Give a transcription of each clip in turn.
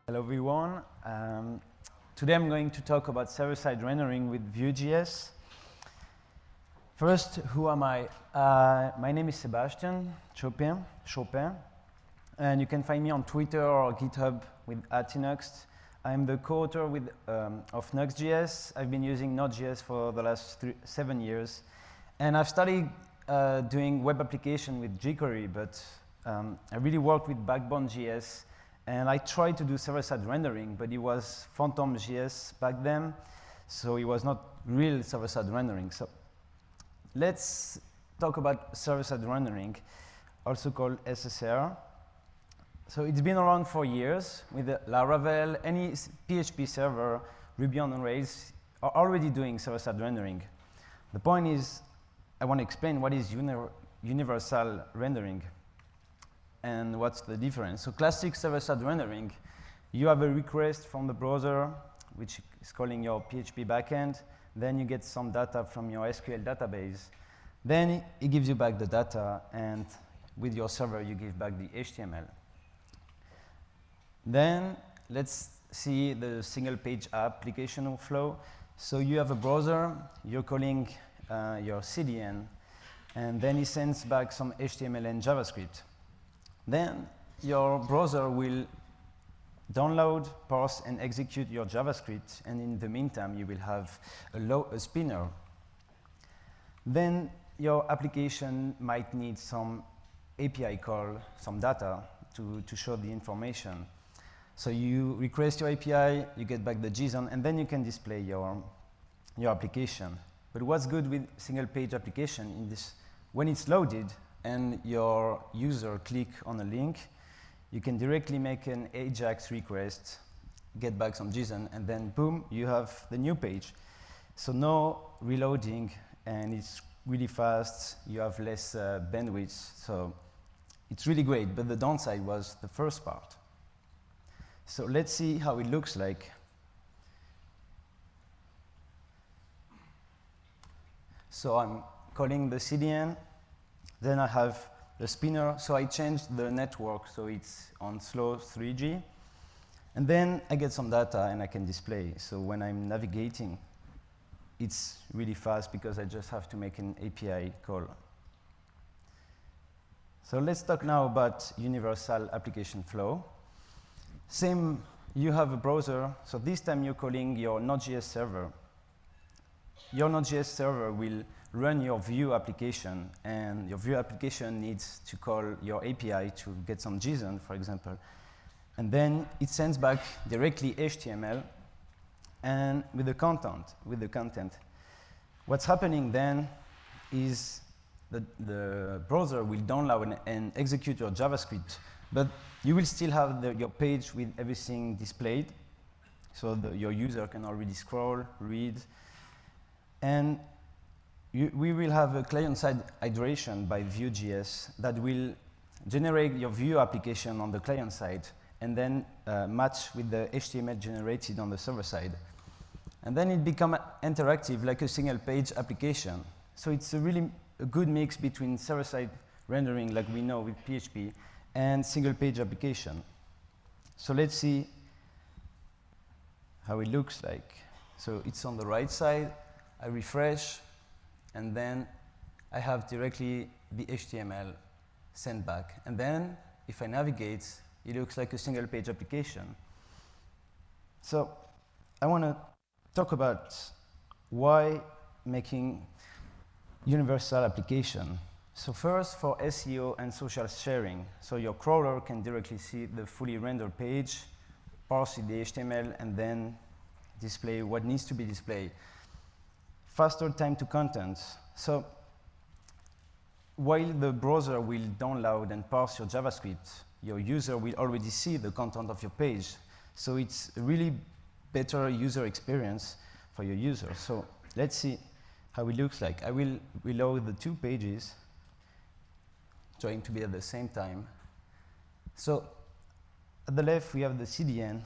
Hello everyone. Today I'm going to talk about server-side rendering with Vue.js. First, who am I? My name is Sebastien Chopin, and you can find me on Twitter or GitHub with @Nuxt. I'm the co-author of Nuxt.js. I've been using Node.js for the last 7 years, and I've started doing web application with jQuery, but I really worked with Backbone.js. And I tried to do server-side rendering, but it was Phantom.js back then, so it was not real server-side rendering. So let's talk about server-side rendering, also called SSR. So it's been around for years with Laravel. Any PHP server, Ruby on Rails are already doing server-side rendering. The point is, I want to explain what is universal rendering and what's the difference. So classic server-side rendering, you have a request from the browser, which is calling your PHP backend. Then you get some data from your SQL database. Then it gives you back the data, and with your server, you give back the HTML. Then let's see the single-page application flow. So you have a browser, you're calling your CDN, and then it sends back some HTML and JavaScript. Then your browser will download, parse, and execute your JavaScript, and in the meantime, you will have a spinner. Then your application might need some API call, some data to show the information. So you request your API, you get back the JSON, and then you can display your application. But what's good with single-page application in this, when it's loaded, and your user click on a link, you can directly make an AJAX request, get back some JSON, and then boom, you have the new page. So no reloading, and it's really fast. You have less bandwidth, so it's really great. But the downside was the first part. So let's see how it looks like. So I'm calling the CDN. Then I have the spinner, so I changed the network, so it's on slow 3G. And then I get some data and I can display. So when I'm navigating, it's really fast because I just have to make an API call. So let's talk now about universal application flow. Same, you have a browser, so this time you're calling your Node.js server. Your Node.js server will run your Vue application, and your Vue application needs to call your API to get some JSON, for example. And then it sends back directly HTML and with the content. What's happening then is the browser will download and execute your JavaScript, but you will still have your page with everything displayed, so your user can already scroll, read, and we will have a client-side iteration by Vue.js that will generate your Vue application on the client side and then match with the HTML generated on the server side. And then it becomes interactive like a single-page application. So it's a really good mix between server-side rendering, like we know with PHP, and single-page application. So let's see how it looks like. So it's on the right side. I refresh. And then I have directly the HTML sent back. And then if I navigate, it looks like a single-page application. So I want to talk about why making universal application. So first, for SEO and social sharing. So your crawler can directly see the fully rendered page, parse the HTML, and then display what needs to be displayed. Faster time to content. So while the browser will download and parse your JavaScript, your user will already see the content of your page. So it's a really better user experience for your users. So let's see how it looks like. I will reload the 2 pages, trying to be at the same time. So at the left, we have the CDN.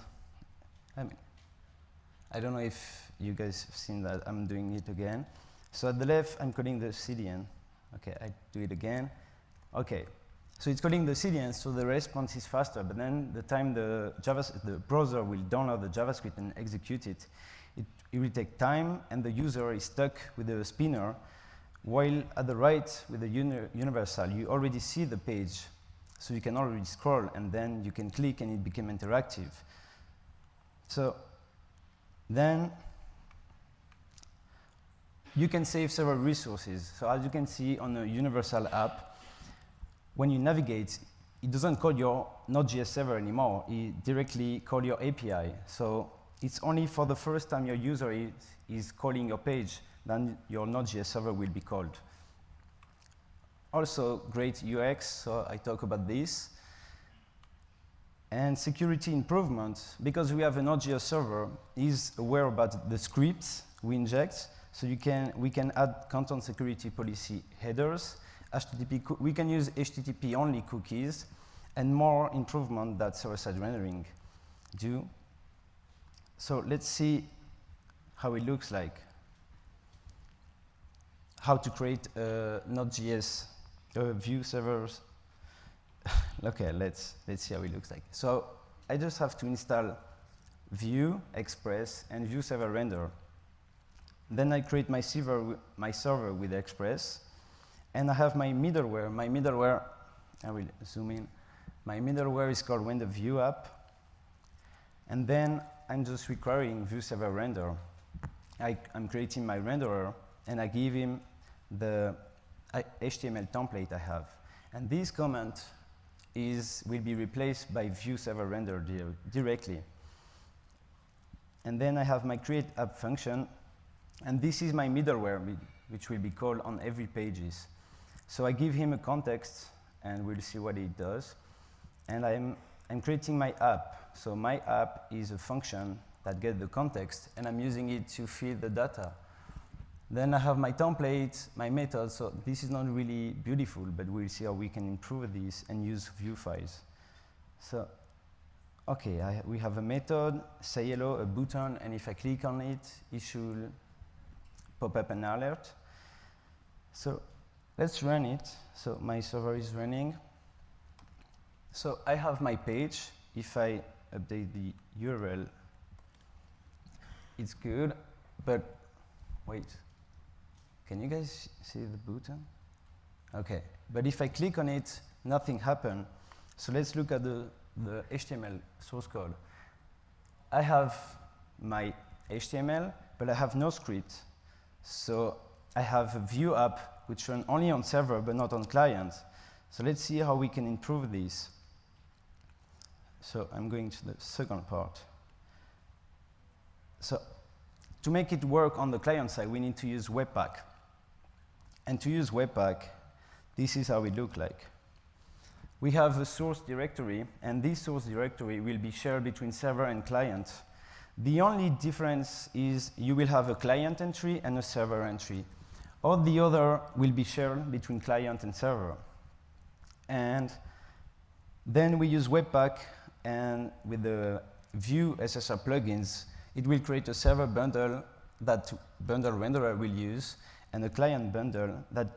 I don't know if you guys have seen that. I'm doing it again. So at the left, I'm calling the CDN. Okay, I do it again. Okay, so it's calling the CDN, so the response is faster, but then the time the browser will download the JavaScript and execute it, it will take time, and the user is stuck with the spinner, while at the right, with the universal, you already see the page, so you can already scroll, and then you can click, and it became interactive. So then you can save several resources. So as you can see on a universal app, when you navigate, it doesn't call your Node.js server anymore. It directly calls your API. So it's only for the first time your user is calling your page, then your Node.js server will be called. Also, great UX, so I talk about this. And security improvement, because we have a Node.js server, is aware about the scripts we inject. So we can add content security policy headers. We can use HTTP-only cookies, and more improvement that server-side rendering do. So let's see how it looks like. How to create a Node.js Vue servers. Okay, let's see how it looks like. So I just have to install Vue, Express, and Vue server render. Then I create my server with Express, and I have my middleware. My middleware, I will zoom in. My middleware is called Render Vue app, and then I'm just requiring Vue server render. I'm creating my renderer, and I give him the HTML template I have. And this comment will be replaced by Vue server render directly. And then I have my create app function, and this is my middleware, which will be called on every pages. So I give him a context, and we'll see what it does. And I'm creating my app. So my app is a function that gets the context, and I'm using it to feed the data. Then I have my template, my method. So this is not really beautiful, but we'll see how we can improve this and use Vue files. So, okay, we have a method, say hello, a button, and if I click on it, it should pop up an alert. So let's run it. So my server is running. So I have my page. If I update the URL, it's good, but wait. Can you guys see the button? Okay, but if I click on it, nothing happened. So let's look at the HTML source code. I have my HTML, but I have no script. So I have a Vue app which runs only on server but not on client. So let's see how we can improve this. So I'm going to the second part. So to make it work on the client side, we need to use Webpack. And to use Webpack, this is how it looks like. We have a source directory, and this source directory will be shared between server and client. The only difference is you will have a client entry and a server entry. All the other will be shared between client and server. And then we use Webpack, and with the Vue SSR plugins, it will create a server bundle that bundle renderer will use, and a client bundle that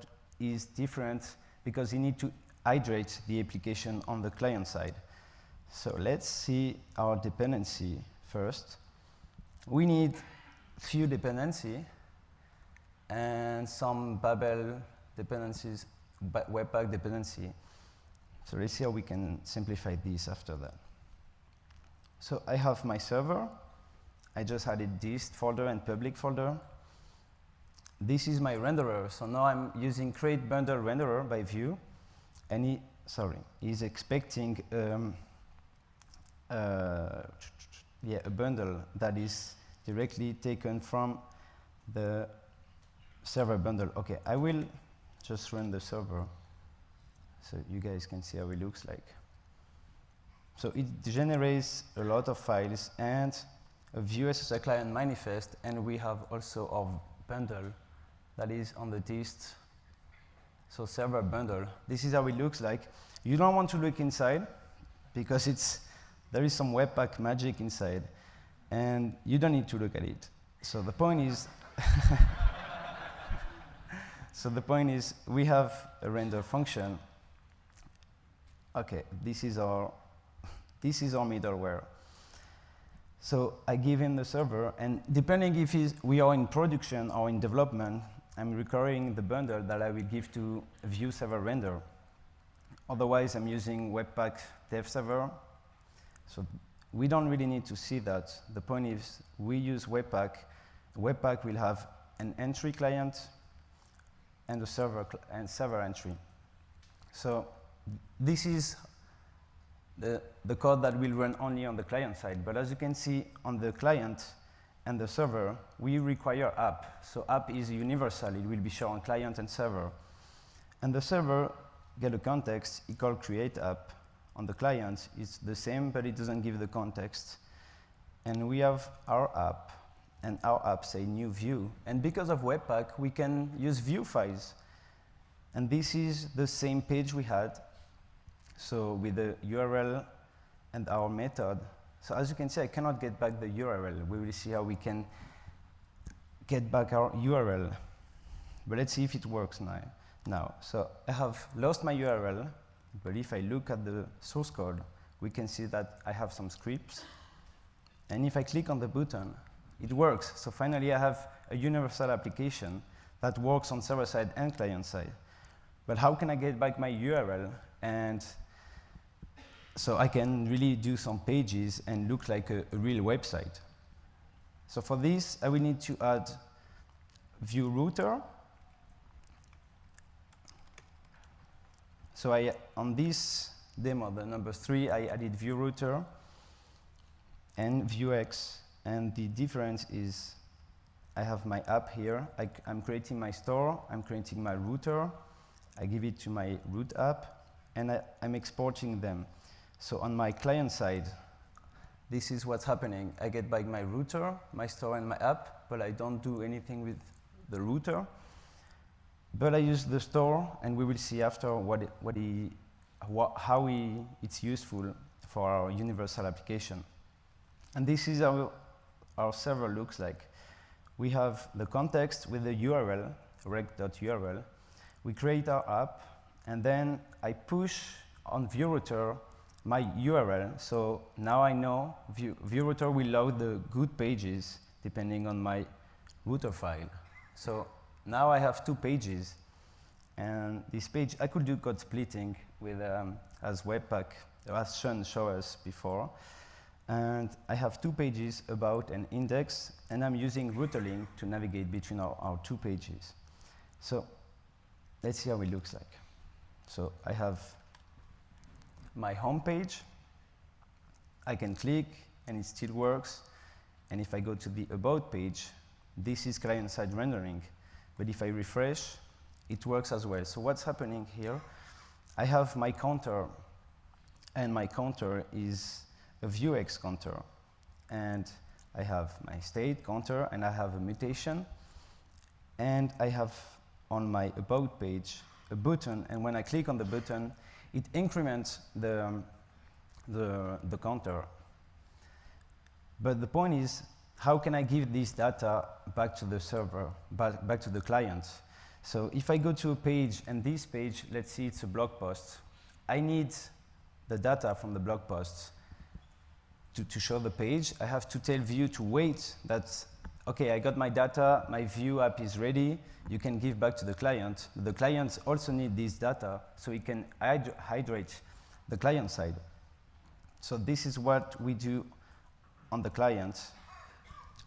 is different because you need to hydrate the application on the client side. So let's see our dependency first. We need Vue dependency and some Babel dependencies, Webpack dependency. So let's see how we can simplify this after that. So I have my server. I just added dist folder and public folder. This is my renderer. So now I'm using create bundle renderer by Vue, and he's expecting a bundle that is directly taken from the server bundle. Okay, I will just run the server so you guys can see how it looks like. So it generates a lot of files and a Vue SSR client manifest, and we have also our bundle that is on the dist. So server bundle. This is how it looks like. You don't want to look inside because there is some Webpack magic inside, and you don't need to look at it. So the point is, So the point is, we have a render function. Okay, this is our middleware. So I give him the server, and depending if we are in production or in development, I'm requiring the bundle that I will give to Vue server render. Otherwise, I'm using Webpack dev server. So we don't really need to see that. The point is, we use Webpack. Webpack will have an entry client and a server entry. So this is the code that will run only on the client side. But as you can see, on the client and the server, we require app. So app is universal. It will be shown on client and server. And the server get a context equal create app. On the client, it's the same, but it doesn't give the context. And we have our app, and our app say new Vue. And because of Webpack, we can use Vue files. And this is the same page we had. So with the URL and our method. So as you can see, I cannot get back the URL. We will see how we can get back our URL. But let's see if it works now. So I have lost my URL, but if I look at the source code, we can see that I have some scripts. And if I click on the button, it works. So finally, I have a universal application that works on server side and client side. But how can I get back my URL? And so I can really do some pages and look like a real website. So for this, I will need to add Vue router. So on this demo, the number 3, I added Vue router and Vuex. And the difference is I have my app here. I'm creating my store. I'm creating my router. I give it to my root app, and I'm exporting them. So on my client side, this is what's happening. I get back my router, my store, and my app, but I don't do anything with the router. But I use the store, and we will see after how it's useful for our universal application. And this is how our server looks like. We have the context with the URL, rec.url. We create our app, and then I push on Vue router my URL. So now I know Vue router will load the good pages depending on my router file. So now I have 2 pages, and this page, I could do code splitting with, as Webpack, as Sean showed us before. And I have 2 pages about an index, and I'm using routerlink to navigate between our 2 pages. So let's see how it looks like. So I have my home page. I can click, and it still works. And if I go to the About page, this is client-side rendering. But if I refresh, it works as well. So what's happening here? I have my counter, and my counter is a Vuex counter. And I have my state counter, and I have a mutation. And I have on my About page a button, and when I click on the button, it increments the counter. But the point is, how can I give this data back to the server, back to the client? So if I go to a page, and this page, let's see, it's a blog post. I need the data from the blog post to show the page. I have to tell Vue to wait. That's, OK, I got my data. My Vue app is ready. You can give back to the client. The clients also need this data, so it can hydrate the client side. So this is what we do on the client.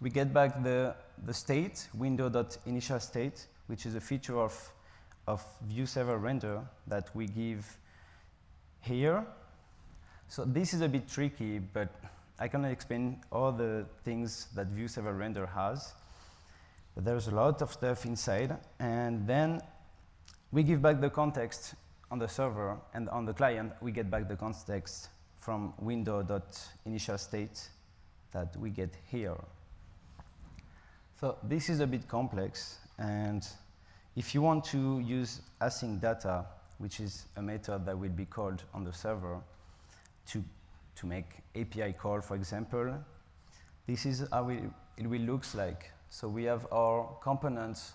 We get back the state, window.initialState, which is a feature of Vue server render that we give here. So this is a bit tricky, but I cannot explain all the things that Vue server render has. But there's a lot of stuff inside, and then we give back the context on the server, and on the client, we get back the context from window.initialState that we get here. So this is a bit complex, and if you want to use async data, which is a method that will be called on the server to make API call, for example, this is how it will look like. So we have our components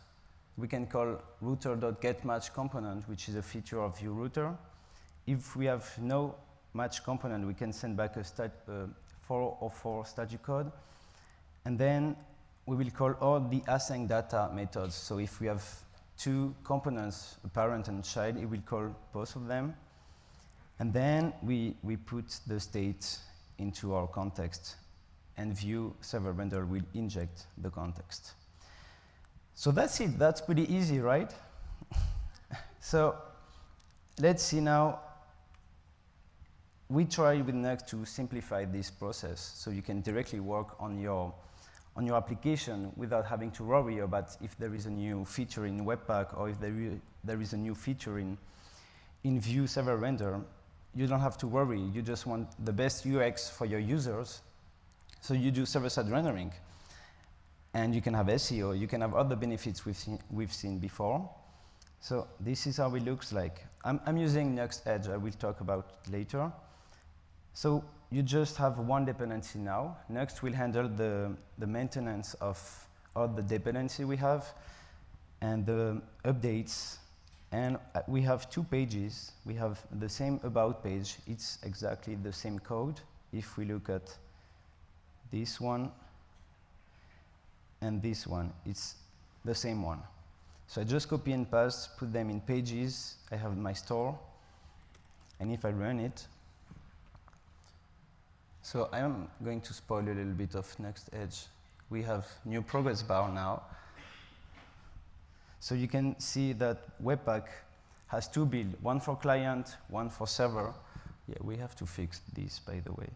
we can call router.getMatch component, which is a feature of Vue router. If we have no match component, we can send back a 404 static code. And then we will call all the async data methods. So if we have two components, a parent and child, it will call both of them. And then we put the state into our context, and Vue server render will inject the context. So that's it. That's pretty easy, right? So let's see now. We try with Nuxt to simplify this process so you can directly work on your application without having to worry about if there is a new feature in Webpack or if there is a new feature in Vue server render. You don't have to worry. You just want the best UX for your users. So you do server-side rendering. And you can have SEO. You can have other benefits we've seen before. So this is how it looks like. I'm using Nuxt.js. I will talk about it later. So you just have one dependency now. Nuxt will handle the maintenance of all the dependency we have and the updates. And we have two pages. We have the same about page. It's exactly the same code. If we look at this one and this one, it's the same one. So I just copy and paste, put them in pages. I have my store. And if I run it, so I am going to spoil a little bit of Nuxt.js. We have new progress bar now. So you can see that Webpack has two builds, one for client, one for server. Yeah, we have to fix this, by the way.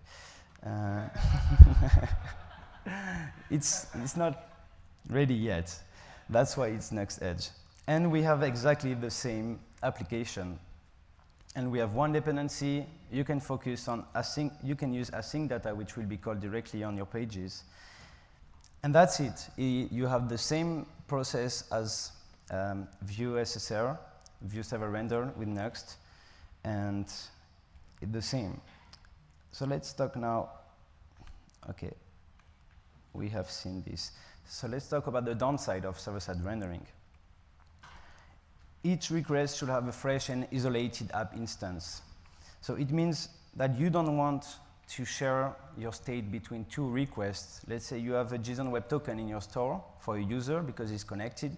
It's not ready yet. That's why it's Nuxt.js. And we have exactly the same application. And we have one dependency. You can focus on async. You can use async data, which will be called directly on your pages. And that's it. You have the same process as Vue SSR, Vue server render with Nuxt, and it's the same. So let's talk now. Okay, we have seen this. So let's talk about the downside of server-side rendering. Each request should have a fresh and isolated app instance. So it means that you don't want to share your state between two requests. Let's say you have a JSON Web Token in your store for a user because it's connected.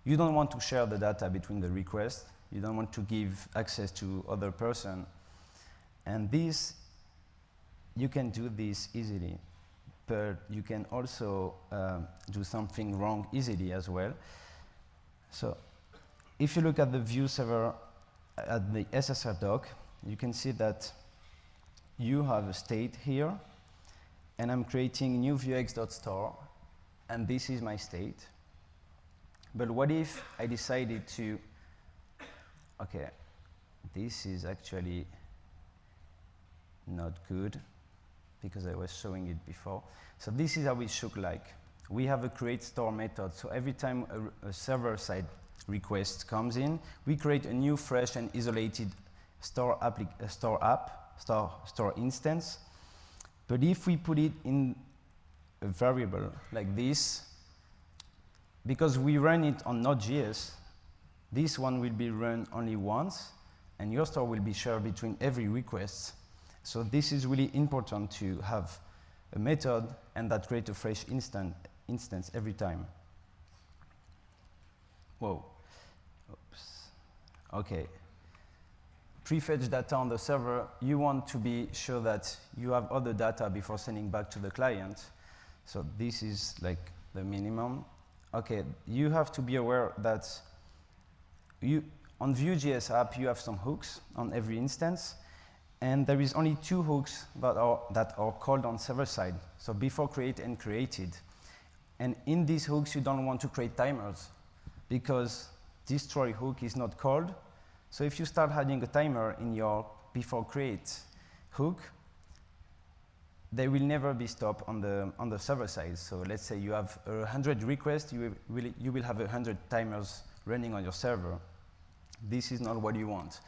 You don't want to share the data between the requests. You don't want to give access to other person. And this, you can do this easily, but you can also do something wrong easily as well. So if you look at the Vue server, at the SSR doc, you can see that you have a state here, and I'm creating new vuex.store, and this is my state. But what if I decided to, okay, this is actually not good because I was showing it before. So this is how it should look like. We have a create store method. So every time a server-side request comes in, we create a new, fresh, and isolated store instance. But if we put it in a variable like this, because we run it on Node.js, this one will be run only once, and your store will be shared between every request. So this is really important to have a method and that create a fresh instance every time. Whoa. Oops. Okay. Prefetch data on the server. You want to be sure that you have all the data before sending back to the client. So this is like the minimum. Okay, you have to be aware that on Vue.js app, you have some hooks on every instance, and there is only two hooks that are called on server side. So before create and created. And in these hooks, you don't want to create timers because destroy hook is not called. So if you start adding a timer in your before create hook, they will never be stopped on the server side. So let's say you have 100 requests, you will have 100 timers running on your server. This is not what you want.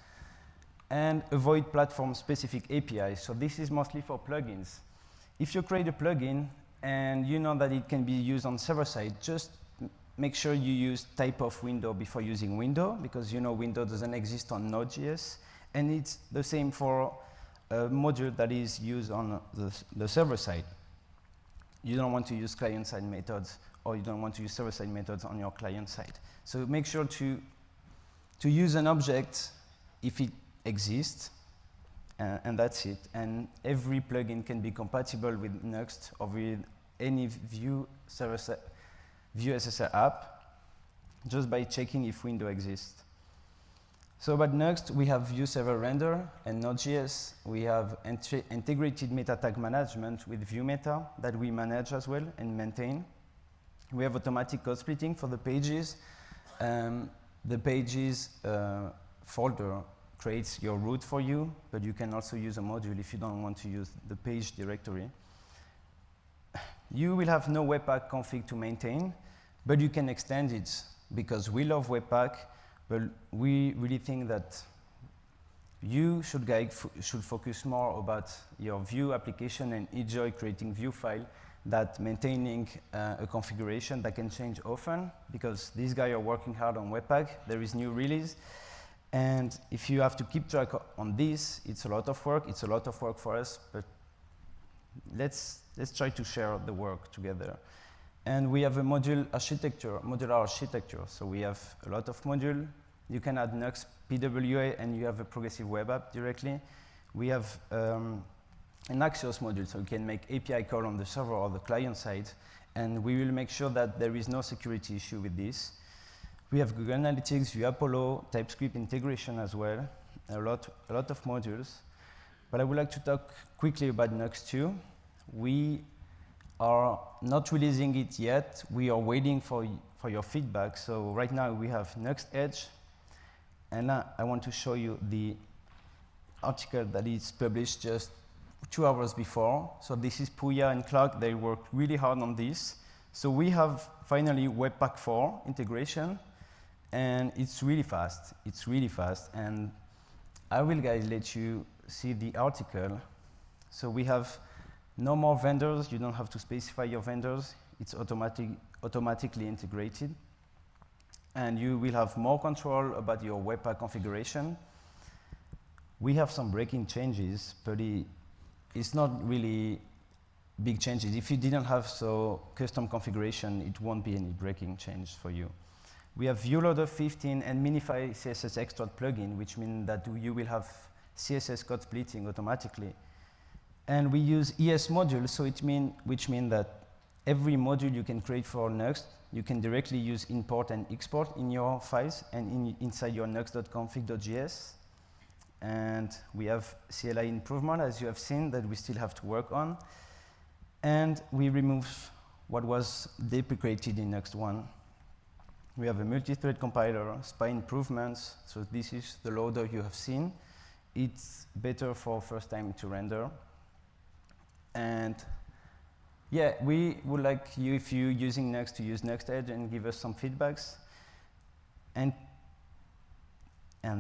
And avoid platform-specific APIs. So this is mostly for plugins. If you create a plugin and you know that it can be used on server side, just make sure you use type of window before using window, because you know window doesn't exist on Node.js, and it's the same for a module that is used on the server side. You don't want to use client-side methods, or you don't want to use server-side methods on your client side. So make sure to use an object if it exists, and that's it. And every plugin can be compatible with Nuxt or with any Vue SSR app, just by checking if window exists. So about Nuxt, we have Vue Server Render and Node.js. We have integrated meta tag management with Vue Meta that we manage as well and maintain. We have automatic code splitting for the pages. The pages folder creates your root for you, but you can also use a module if you don't want to use the page directory. You will have no Webpack config to maintain, but you can extend it, because we love Webpack, but we really think that you should focus more about your Vue application and enjoy creating Vue file than maintaining a configuration that can change often, because these guys are working hard on Webpack. There is new release. And if you have to keep track on this, it's a lot of work. It's a lot of work for us, but let's try to share the work together. And we have a modular architecture. So we have a lot of modules. You can add Nuxt PWA, and you have a progressive web app directly. We have an Axios module, so you can make API call on the server or the client side. And we will make sure that there is no security issue with this. We have Google Analytics, Vue Apollo, TypeScript integration as well, a lot of modules. But I would like to talk quickly about Nuxt 2. We are not releasing it yet. We are waiting for your feedback. So right now we have Nuxt Edge, and I want to show you the article that is published just 2 hours before. So this is Puya and Clark. They worked really hard on this. So we have finally Webpack 4 integration, and it's really fast. It's really fast, and I will, guys, let you see the article. So we have no more vendors. You don't have to specify your vendors. It's automatically integrated. And you will have more control about your Webpack configuration. We have some breaking changes, but it's not really big changes. If you didn't have custom configuration, it won't be any breaking change for you. We have Vue Loader 15 and Minify CSS Extract plugin, which means that you will have CSS code splitting automatically. And we use ES modules, so which means that every module you can create for Nuxt, you can directly use import and export in your files and inside your nuxt.config.js. And we have CLI improvement, as you have seen, that we still have to work on. And we remove what was deprecated in Nuxt 1. We have a multi-thread compiler, SPI improvements. So this is the loader you have seen. It's better for first time to render. And yeah, we would like you, if you're using Nuxt, to use Nuxt Edge and give us some feedbacks. And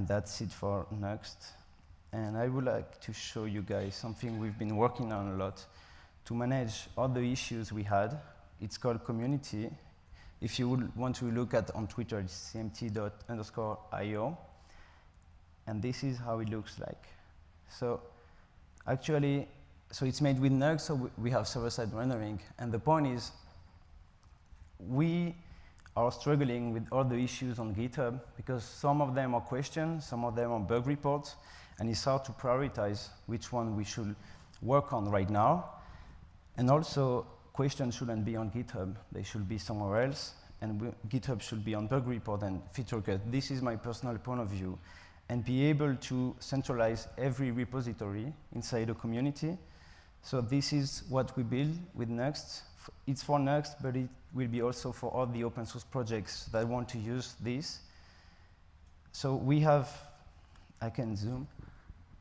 that's it for Nuxt. And I would like to show you guys something we've been working on a lot to manage all the issues we had. It's called community. If you would want to look at on Twitter, it's cmt._io. And this is how it looks like. So actually, it's made with Nuxt, so we have server-side rendering. And the point is, we are struggling with all the issues on GitHub, because some of them are questions, some of them are bug reports, and it's hard to prioritize which one we should work on right now. And also, questions shouldn't be on GitHub. They should be somewhere else, and GitHub should be on bug report and feature cut. This is my personal point of view. And be able to centralize every repository inside a community. So this is what we build with Nuxt. It's for Nuxt, but it will be also for all the open source projects that want to use this. So we have, I can zoom.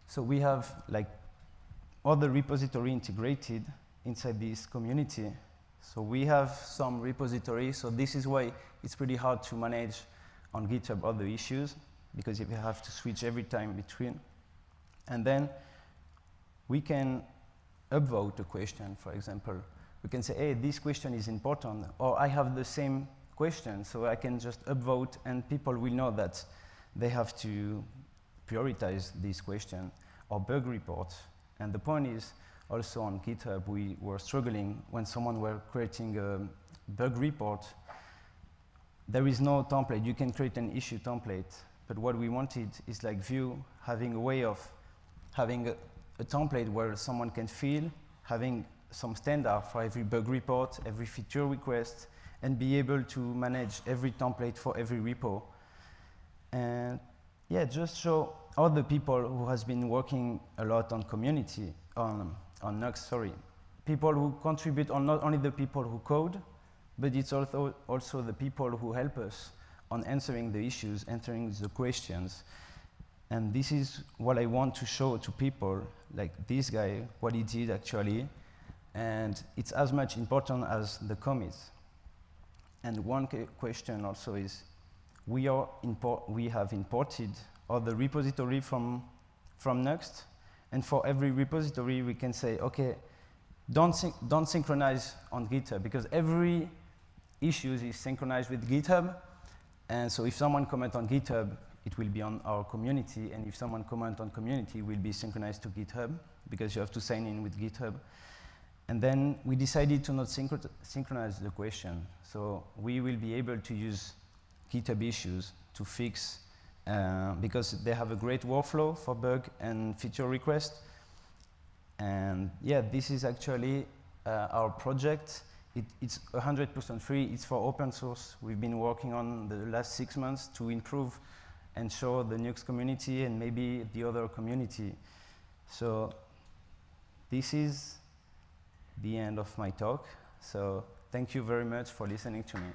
So we have like all the repository integrated inside this community. So we have some repositories. So this is why it's pretty hard to manage on GitHub all the issues, because if you have to switch every time between. And then we can upvote a question, for example. We can say, hey, this question is important, or I have the same question, so I can just upvote and people will know that they have to prioritize this question or bug report. And the point is, also on GitHub, we were struggling when someone were creating a bug report. There is no template. You can create an issue template, but what we wanted is like Vue having a way of having a template where someone can fill, having some standard for every bug report, every feature request, and be able to manage every template for every repo. And yeah, just show all the people who has been working a lot on community, on Nuxt, sorry. People who contribute, or not only the people who code, but it's also the people who help us on answering the issues, answering the questions. And this is what I want to show to people, like this guy, what he did actually. And it's as much important as the commits. And one question also is, we have imported all the repository from Nuxt, and for every repository we can say, okay, don't synchronize on GitHub, because every issue is synchronized with GitHub, and so if someone comments on GitHub, it will be on our community, and if someone comments on community, it will be synchronized to GitHub, because you have to sign in with GitHub. And then we decided to not synchronize the question. So we will be able to use GitHub issues to fix, because they have a great workflow for bug and feature request. And yeah, this is actually our project. It's 100% free. It's for open source. We've been working on the last 6 months to improve and show the Nuxt community and maybe the other community. So this is the end of my talk. So thank you very much for listening to me.